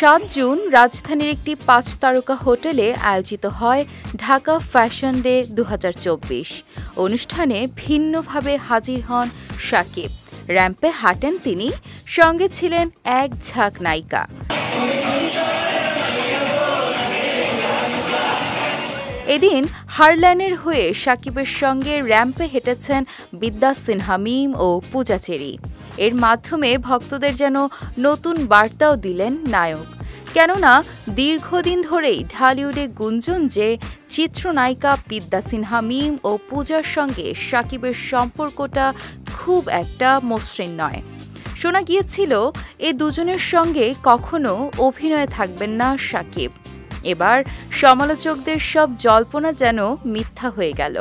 7 June রাজধানীর একটি 5 তারকা হোটেলে আয়োজিত হয় ঢাকা ফ্যাশন ডে 2024। অনুষ্ঠানে ভিন্নভাবে হাজির হন শাকিব। র্যাম্পে হাঁটেন তিনি, সঙ্গে ছিলেন এক ঝাঁক নায়িকা। এদিন হারল্যানের হয়ে শাকিবের সঙ্গে র্যাম্পে হেঁটেছেন বিদ্যা সিনহা মিম ও পূজা চেরি। এর মাধ্যমে ভক্তদের যেন নতুন বার্তাও দিলেন নায়ক। কেননা দীর্ঘদিন ধরেই ঢালিউডে গুঞ্জন যে চিত্রনায়িকা বিদ্যা সিনহা মিম ও পূজার সঙ্গে শাকিবের সম্পর্কটা খুব একটা মসৃণ নয়। শোনা গিয়েছিল এ দুজনের সঙ্গে কখনো অভিনয়ে থাকবেন না শাকিব। এবার সমালোচকদের সব জল্পনা যেন মিথ্যা হয়ে গেল।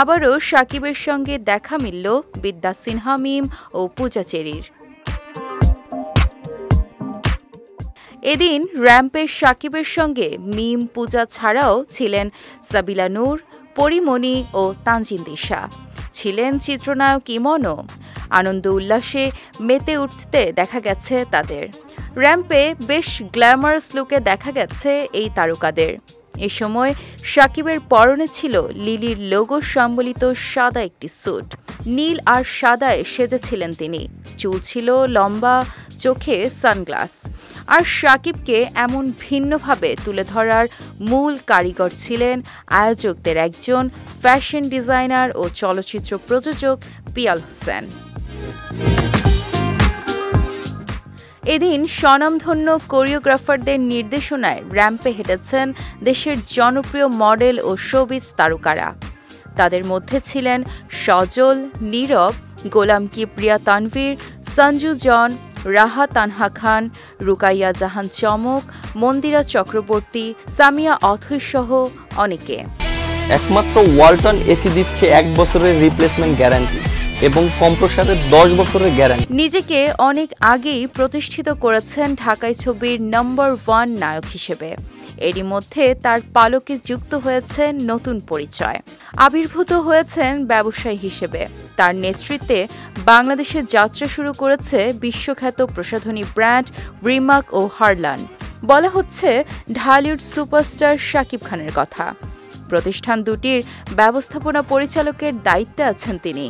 আবারও শাকিবের সঙ্গে দেখা মিলল বিদ্যা সিনহা মিম ও পূজা চেরির। এদিন র্যাম্পে শাকিবের সঙ্গে মিম পূজা ছাড়াও ছিলেন সাবিলা নূর, পরিমণি ও তানজিন দিশা। ছিলেন চিত্রনায়ক ইমনও। আনন্দ উল্লাসে মেতে উঠতে দেখা গেছে তাদের। র্যাম্পে বেশ গ্ল্যামারাস লুকে দেখা গেছে এই তারকাদের। এ সময় শাকিবের পরনে ছিল লিলির লোগো সম্বলিত সাদা একটি স্যুট। নীল আর সাদায় সেজেছিলেন তিনি। চুল ছিল লম্বা, চোখে সানগ্লাস। আর শাকিবকে এমন ভিন্নভাবে তুলে ধরার মূল কারিগর ছিলেন আয়োজকদের একজন, ফ্যাশন ডিজাইনার ও চলচ্চিত্র প্রযোজক পিয়াল হোসেন। এদিন স্বনামধন্য কোরিওগ্রাফারদের নির্দেশনায় র্যাম্পে হেঁটেছেন দেশের জনপ্রিয় মডেল ও শোবিজ তারকারা। তাদের মধ্যে ছিলেন সজল, নীরব, গোলাম কিবরিয়া তানভীর, সঞ্জু জন, রাহা তানহা খান, রুকাইয়া জাহান চমক, মন্দিরা চক্রবর্তী, সামিয়া অথৈ সহ অনেকে। একমাত্র ওয়ালটন এসি দিচ্ছে 1 বছরের রিপ্লেসমেন্ট গ্যারান্টি এবং কম্প্রেসারের 10 বছরের গ্যারান্টি। নিজেকে অনেক আগেই প্রতিষ্ঠিত করেছেন ঢাকাই ছবির নম্বর 1 নায়ক হিসেবে। এরই মধ্যে তার পালকে যুক্ত হয়েছে নতুন পরিচয়। আবির্ভূত হয়েছেন ব্যবসায়ী হিসেবে। তার নেতৃত্বে বাংলাদেশে যাত্রা শুরু করেছে বিশ্বখ্যাত প্রসাধনী ব্র্যান্ড রিমাক ও হারলান। বলা হচ্ছে ঢালিউড সুপারস্টার শাকিব খানের কথা। প্রতিষ্ঠান দুটির ব্যবস্থাপনা পরিচালকের দায়িত্বে আছেন তিনি।